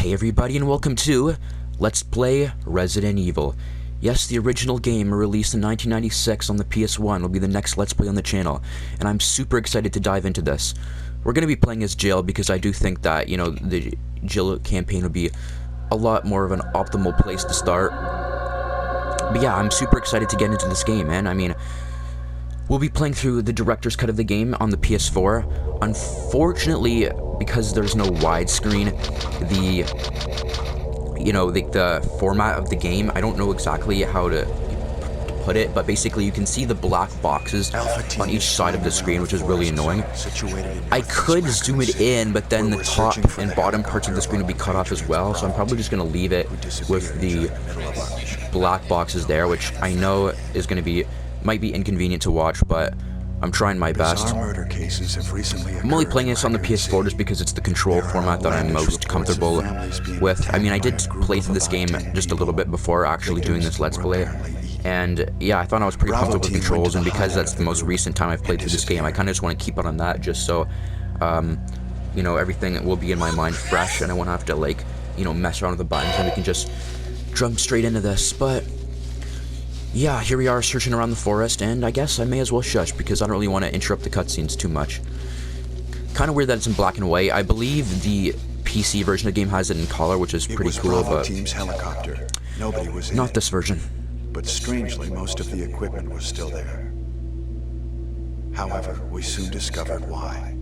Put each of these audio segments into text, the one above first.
Hey everybody, and welcome to Let's Play Resident Evil. Yes, the original game, released in 1996 on the PS1, will be the next Let's Play on the channel, and I'm super excited to dive into this. We're going to be playing as Jill because I do think that, you know, the Jill campaign would be a lot more of an optimal place to start. But yeah, I'm super excited to get into this game, man. I mean, we'll be playing through the director's cut of the game on the PS4. Unfortunately, because there's no widescreen, the format of the game, I don't know exactly how to put it, but basically you can see the black boxes on each side of the screen, which is really annoying. I could zoom it in, but then the top and bottom parts of the screen would be cut off as well, so I'm probably just going to leave it with the black boxes there, which I know is going to be might be inconvenient to watch, but I'm trying my best. I'm only playing this on the PS4 just because it's the control format that I'm most comfortable with. I mean, I did play through this game just a little bit before actually doing this Let's Play, and yeah, I thought I was pretty comfortable with controls, and because that's the most recent time I've played through this game, I kind of just want to keep it on that, just so, you know, everything will be in my mind fresh, and I won't have to, like, you know, mess around with the buttons, and we can just jump straight into this. But yeah, here we are searching around the forest, and I guess I may as well shush because I don't really want to interrupt the cutscenes too much. Kind of weird that it's in black and white. I believe the PC version of the game has it in color, which is pretty cool, but team's helicopter. Nobody was in not it, this version. but strangely most of the equipment was still there. However, we soon discovered why.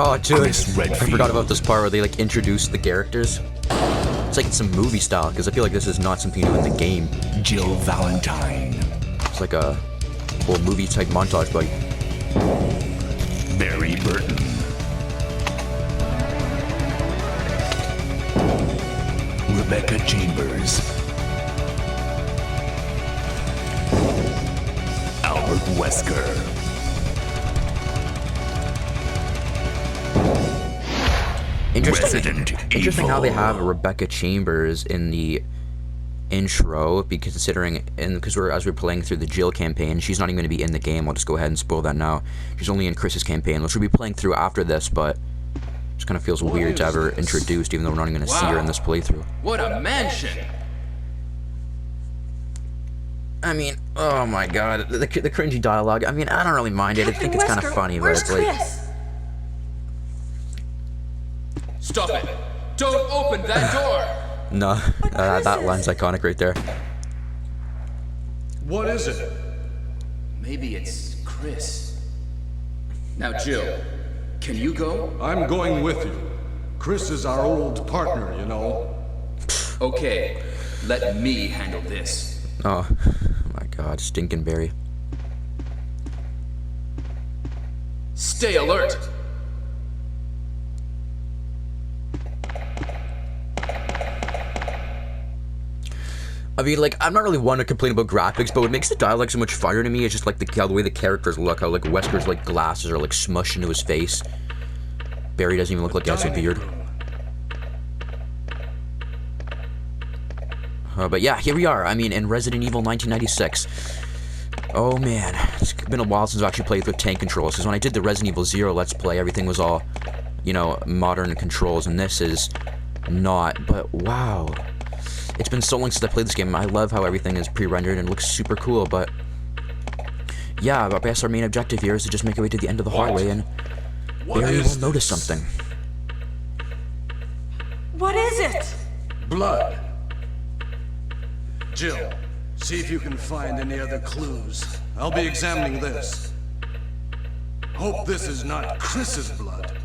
Oh, dude, I forgot about this part where they, like, introduce the characters. It's like it's some movie style, because I feel like this is not something new in the game. Jill Valentine. It's like a whole movie-type montage, buddy. Barry Burton. Rebecca Chambers. Albert Wesker. Interesting how they have Rebecca Chambers in the intro, because as we're playing through the Jill campaign, she's not even going to be in the game. I'll just go ahead and spoil that now. She's only in Chris's campaign, which we'll be playing through after this, but it just kind of feels weird to have her introduced, even though we're not even going to see her in this playthrough. What a mansion! I mean, oh my god, the cringy dialogue. I mean, I don't really mind it. I think it's kind of funny, but it's like, Stop it! Don't open that door! no, that line's iconic right there. What is it? Maybe it's Chris. Now, Jill, can you go? I'm going with you. Chris is our old partner, you know. Okay, let me handle this. Oh my god, stinking Barry. Stay alert! I mean, like, I'm not really one to complain about graphics, but what makes the dialogue so much funnier to me is just, like, the way the characters look. How, like, Wesker's, like, glasses are, like, smushed into his face. Barry doesn't even look like he has a beard. But yeah, here we are. I mean, in Resident Evil 1996. Oh man, it's been a while since I actually played with tank controls. Because when I did the Resident Evil 0 Let's Play, everything was all, you know, modern controls, and this is not. But wow, it's been so long since I played this game. I love how everything is pre-rendered and looks super cool. But yeah, I guess our main objective here is to just make our way to the end of the hallway, and Barry will notice something. What is it? Blood. Jill, see if you can find any other clues. I'll be examining this. Hope this is not Chris's blood.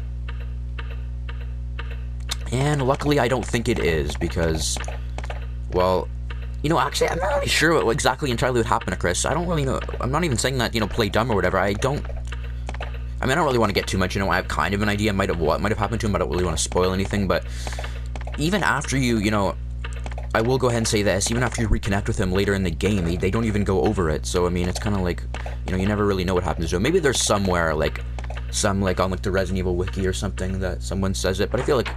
And luckily, I don't think it is, because, well, you know, actually, I'm not really sure what exactly entirely would happen to Chris. I don't really know. I'm not even saying that, you know, play dumb or whatever. I don't really want to get too much, you know. I have kind of an idea what might have happened to him, but I don't really want to spoil anything. But even after you know, I will go ahead and say this, even after you reconnect with him later in the game, they don't even go over it. So, I mean, it's kind of like, you know, you never really know what happens to him. Maybe there's somewhere, like, on, like, the Resident Evil wiki or something that someone says it, but I feel like,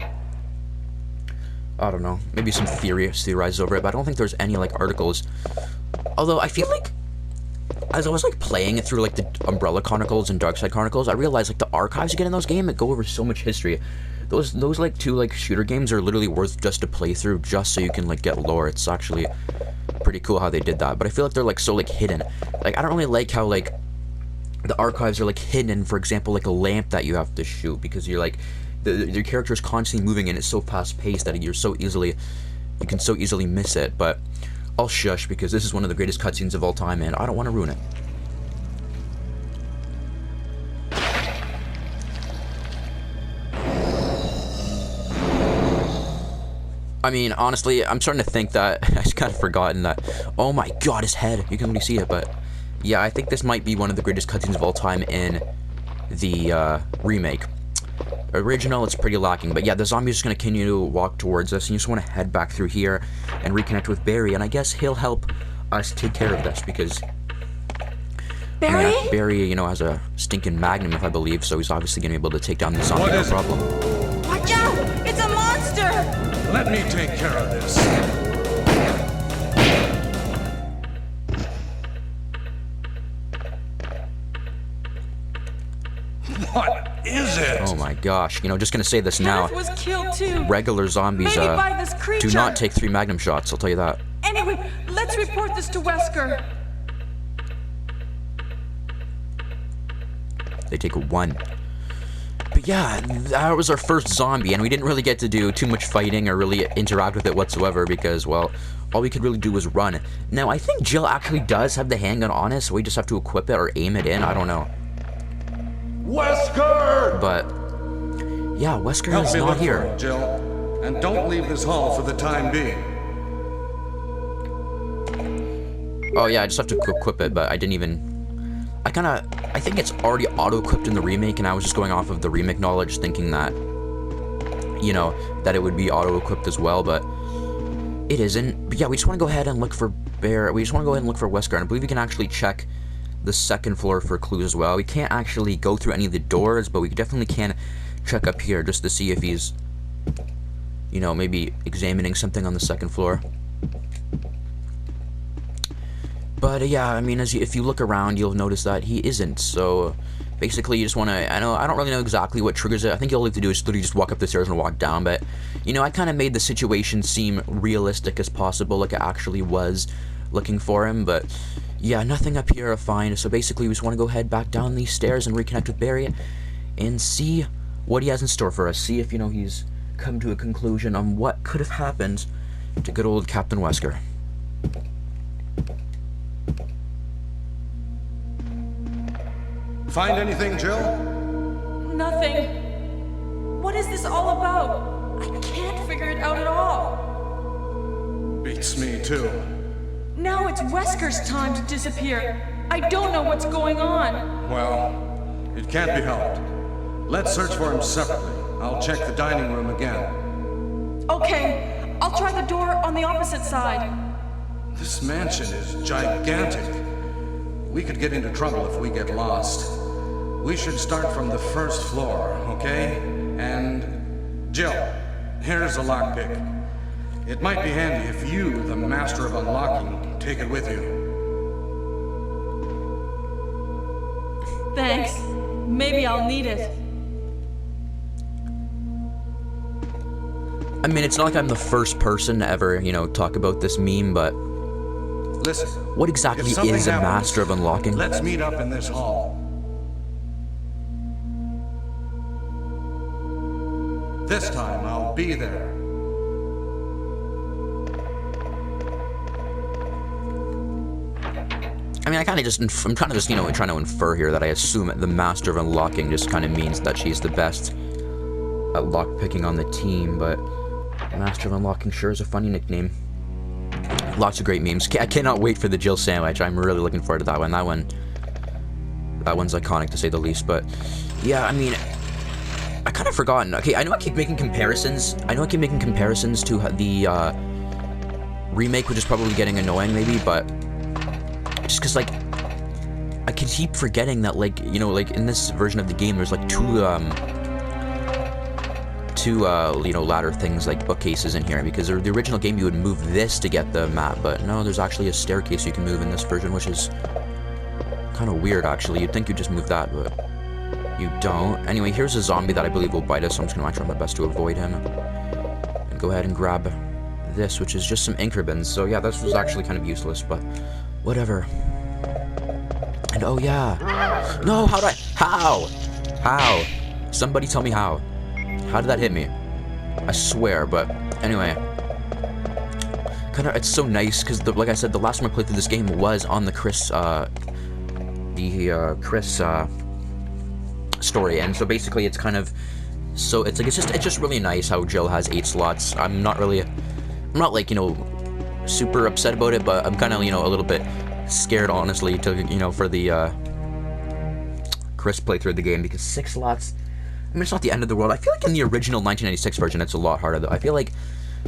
I don't know, maybe some theorizes over it, but I don't think there's any, like, articles. Although, I feel like, as I was, like, playing it through, like, the Umbrella Chronicles and Darkside Chronicles, I realized, like, the archives you get in those games, go over so much history. Those like, two, like, shooter games are literally worth just to play through, just so you can, like, get lore. It's actually pretty cool how they did that, but I feel like they're, like, so, like, hidden. Like, I don't really like how, like, the archives are, like, hidden in, for example, like, a lamp that you have to shoot, because you're, like, your character is constantly moving, and it's so fast-paced that you can so easily miss it. But I'll shush, because this is one of the greatest cutscenes of all time, and I don't want to ruin it. I mean, honestly, I'm starting to think that I just kind of forgotten that. Oh my god, his head. You can only see it, but yeah, I think this might be one of the greatest cutscenes of all time in the remake. Original, it's pretty lacking, but yeah, the zombie is just going to continue to walk towards us, and you just want to head back through here and reconnect with Barry, and I guess he'll help us take care of this, because Barry? Yeah, Barry, you know, has a stinking magnum, if I believe, so he's obviously going to be able to take down the zombie, no problem. Watch out! It's a monster! Let me take care of this. What is it? Oh my gosh, you know, just going to say this now. Kenneth was killed too. Regular zombies, Maybe by this creature. do not take 3 magnum shots, I'll tell you that. Anyway, let's report this to Wesker. They take 1. But yeah, that was our first zombie, and we didn't really get to do too much fighting or really interact with it whatsoever, because, well, all we could really do was run. Now, I think Jill actually does have the handgun on us, so we just have to equip it or aim it in, I don't know. Wesker! But yeah, Wesker Help is me not look for here. him, Jill. And don't leave this hall for the time being. Oh yeah, I just have to equip it, but I didn't even... I think it's already auto-equipped in the remake, and I was just going off of the remake knowledge, thinking that, you know, that it would be auto-equipped as well, but it isn't. But yeah, we just want to go ahead and look for we just want to go ahead and look for Wesker, and I believe we can actually check the second floor for clues as well. We can't actually go through any of the doors, but we definitely can check up here just to see if he's, you know, maybe examining something on the second floor. But yeah, I mean, if you look around, you'll notice that he isn't. So basically, you just want to, I don't really know exactly what triggers it. I think all you have to do is literally just walk up the stairs and walk down. But, you know, I kind of made the situation seem realistic as possible, like it actually was looking for him. But yeah, nothing up here to find. So basically, we just want to go head back down these stairs and reconnect with Barry and see what he has in store for us. See if, you know, he's come to a conclusion on what could have happened to good old Captain Wesker. Find anything, Jill? Nothing. What is this all about? I can't figure it out at all. Beats me, too. Now it's Wesker's time to disappear. I don't know what's going on. Well, it can't be helped. Let's search for him separately. I'll check the dining room again. Okay, I'll try the door on the opposite side. This mansion is gigantic. We could get into trouble if we get lost. We should start from the first floor, okay? And Jill, here's a lockpick. It might be handy if you, the Master of Unlocking, take it with you. Thanks. Maybe I'll need it. I mean, it's not like I'm the first person to ever, you know, talk about this meme, but Listen. what exactly if something is a happens, Master of Unlocking? Let's meet up in this hall. This time I'll be there. I mean, I'm kind of just, you know, trying to infer here that I assume the Master of Unlocking just kind of means that she's the best at lockpicking on the team, but Master of Unlocking sure is a funny nickname. Lots of great memes. I cannot wait for the Jill sandwich. I'm really looking forward to that one. That one's iconic to say the least, but yeah, I mean, I kind of forgotten. Okay, I know I keep making comparisons. to the remake, which is probably getting annoying maybe, but just because, like, I can keep forgetting that, like, you know, like, in this version of the game, there's, like, two, you know, ladder things, like, bookcases in here, because the original game, you would move this to get the map, but no, there's actually a staircase you can move in this version, which is kind of weird, actually. You'd think you'd just move that, but you don't. Anyway, here's a zombie that I believe will bite us, so I'm just gonna try my best to avoid him. And go ahead and grab this, which is just some ink ribbons, so yeah, this was actually kind of useless, but whatever. And oh yeah. No, how? Somebody tell me how. How did that hit me? I swear, but anyway. Kinda, it's so nice, because like I said, the last time I played through this game was on the Chris, story, and so basically it's kind of, so it's like, it's just really nice how Jill has 8 slots. I'm not like, you know, super upset about it, but I'm kind of, you know, a little bit scared, honestly, to, you know, for the Chris playthrough of the game, because 6 slots, I mean, it's not the end of the world. I feel like in the original 1996 version, it's a lot harder, though. I feel like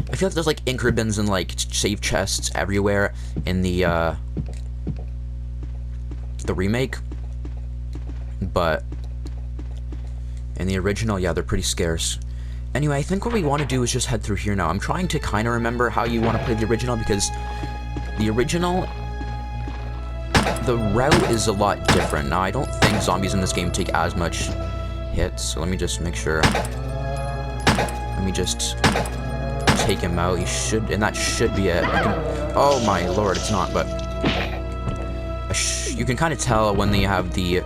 there's, like, ink ribbons and, like, save chests everywhere in the remake, but in the original, yeah, they're pretty scarce. Anyway, I think what we want to do is just head through here now. I'm trying to kind of remember how you want to play the original, because the original, the route is a lot different. Now, I don't think zombies in this game take as much hits, so let me just make sure. Let me just take him out. He should, and that should be it. Oh my lord, it's not, but you can kind of tell when they have the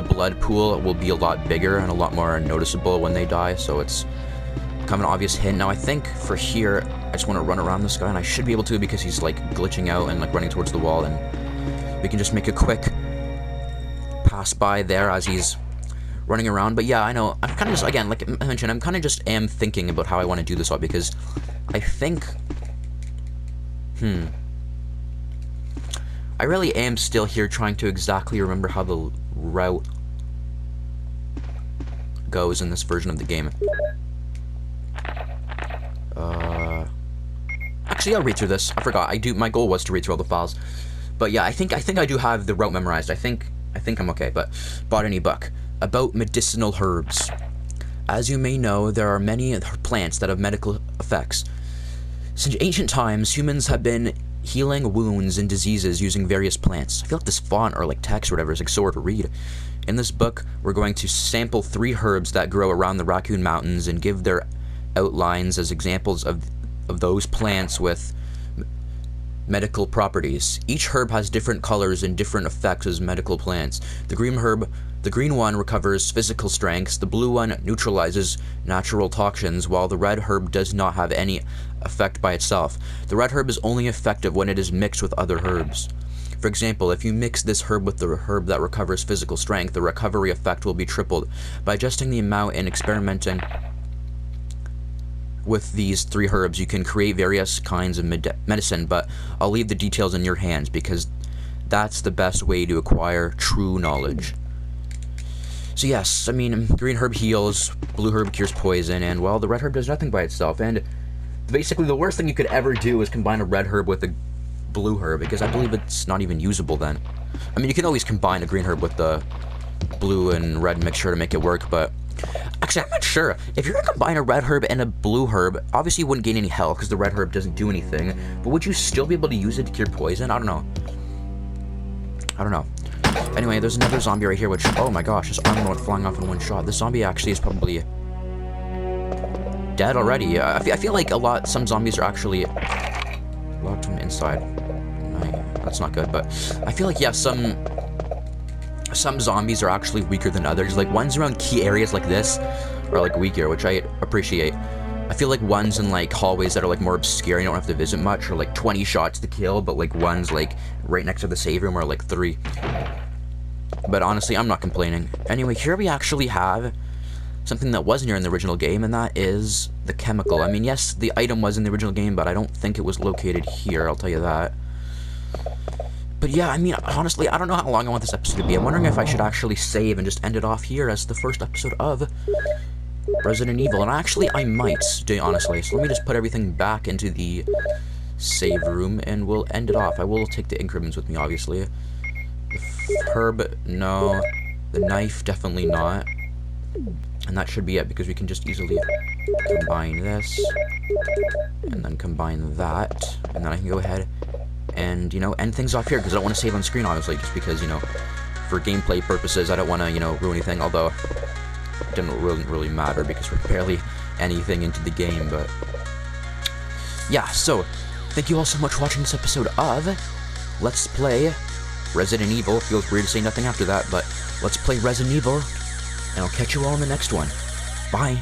blood pool will be a lot bigger and a lot more noticeable when they die, so it's kind of an obvious hint. Now, I think for here, I just want to run around this guy, and I should be able to, because he's, like, glitching out and, like, running towards the wall, and we can just make a quick pass by there as he's running around. But yeah, I know, I'm kind of just, again, like I mentioned, I'm kind of just thinking about how I want to do this all, because I think, I really am still here trying to exactly remember how the route goes in this version of the game. Actually, I'll read through this. I forgot. My goal was to read through all the files. But yeah, I think I do have the route memorized. I think I'm okay. But Botany book about medicinal herbs. As you may know, there are many plants that have medical effects. Since ancient times, humans have been healing wounds and diseases using various plants. I feel like this font or like text or whatever is like so hard to read. In this book, we're going to sample 3 herbs that grow around the Raccoon Mountains and give their outlines as examples of those plants with medical properties. Each herb has different colors and different effects as medical plants. The green one recovers physical strengths, the blue one neutralizes natural toxins, while the red herb does not have any effect by itself. The red herb is only effective when it is mixed with other herbs. For example, if you mix this herb with the herb that recovers physical strength, the recovery effect will be tripled. By adjusting the amount and experimenting with these 3 herbs, you can create various kinds of medicine, but I'll leave the details in your hands because that's the best way to acquire true knowledge. So yes, I mean, green herb heals, blue herb cures poison, and well, the red herb does nothing by itself, and basically the worst thing you could ever do is combine a red herb with a blue herb, because I believe it's not even usable then. I mean, you can always combine a green herb with the blue and red mixture to make it work, but Actually, I'm not sure. If you're gonna combine a red herb and a blue herb, obviously you wouldn't gain any health because the red herb doesn't do anything. But would you still be able to use it to cure poison? I don't know. I don't know. Anyway, there's another zombie right here, which, oh my gosh, his armor went flying off in one shot. This zombie actually is probably dead already. I feel like some zombies are actually locked from the inside. That's not good, but I feel like, yeah, some zombies are actually weaker than others. Like, ones around key areas like this are, like, weaker, which I appreciate. I feel like ones in, like, hallways that are, like, more obscure, you don't have to visit much, are, like, 20 shots to kill, but, like, ones, like, right next to the save room are, like, 3. But honestly, I'm not complaining. Anyway, here we actually have something that wasn't here in the original game, and that is the chemical. I mean, yes, the item was in the original game, but I don't think it was located here, I'll tell you that. But yeah, I mean, honestly, I don't know how long I want this episode to be. I'm wondering if I should actually save and just end it off here as the first episode of Resident Evil. And actually, I might, honestly. So let me just put everything back into the save room, and we'll end it off. I will take the increments with me, obviously. The herb, no. The knife, definitely not. And that should be it, because we can just easily combine this, and then combine that, and then I can go ahead and, you know, end things off here, because I don't want to save on screen, obviously, just because, you know, for gameplay purposes, I don't want to, you know, ruin anything, although it didn't really matter, because we're barely anything into the game, but yeah, so, thank you all so much for watching this episode of Let's Play Resident Evil. Feels weird to say nothing after that, but let's play Resident Evil, and I'll catch you all in the next one. Bye.